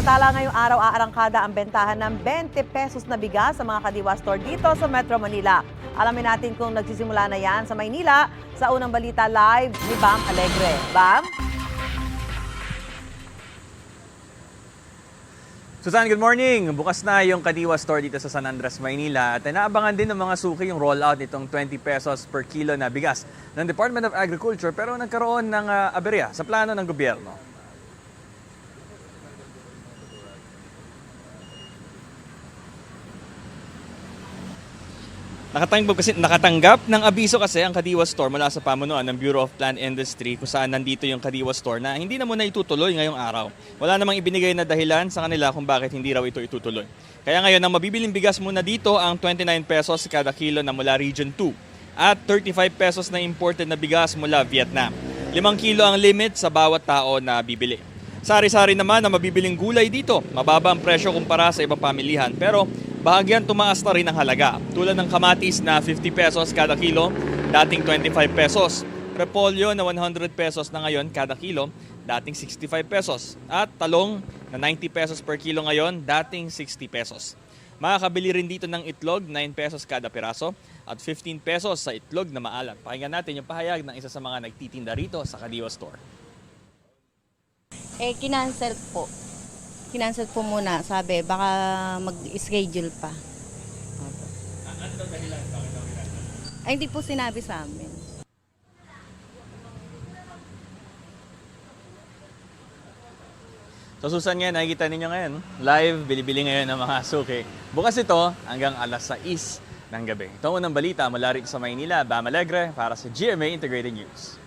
Samantala ngayong araw aarangkada ang bentahan ng 20 pesos na bigas sa mga Kadiwa Store dito sa Metro Manila. Alamin natin kung nagsisimula na yan sa Maynila sa unang balita live ni Bam Alegre. Bam? Susan, good morning! Bukas na yung Kadiwa Store dito sa San Andres, Maynila at inaabangan din ng mga suki yung rollout nitong 20 pesos per kilo na bigas ng Department of Agriculture pero nagkaroon ng aberya sa plano ng gobyerno. Nakatanggap ng abiso kasi ang Kadiwa Store mula sa pamunuan ng Bureau of Plant Industry kung saan nandito yung Kadiwa Store na hindi na muna itutuloy ngayong araw. Wala namang ibinigay na dahilan sa kanila kung bakit hindi raw ito itutuloy. Kaya ngayon ang mabibiling bigas muna dito ang 29 pesos kada kilo na mula Region 2 at 35 pesos na imported na bigas mula Vietnam. 5 kilo ang limit sa bawat tao na bibili. Sari-sari naman ang mabibiling gulay dito. Mababa ang presyo kumpara sa ibang pamilihan pero bahagyan tumaas na rin ang halaga. Tulad ng kamatis na 50 pesos kada kilo, dating 25 pesos. Repolyo na 100 pesos na ngayon kada kilo, dating 65 pesos. At talong na 90 pesos per kilo ngayon, dating 60 pesos. Makakabili rin dito ng itlog, 9 pesos kada piraso at 15 pesos sa itlog na maalat. Pakinggan natin yung pahayag ng isa sa mga nagtitinda rito sa Kadiwa Store. Kinancel po. Kinancel po muna, sabi, baka mag-schedule pa. Ano daw dahilan? Bakit daw kinancel? Ay, hindi po sinabi sa amin. So Susan nga, nakikita ninyo ngayon, live, bili-bili ngayon ng mga suki. Bukas ito hanggang alas 6 ng gabi. Ito ang unang balita mula rito sa Maynila, Bam Alegre para sa GMA Integrated News.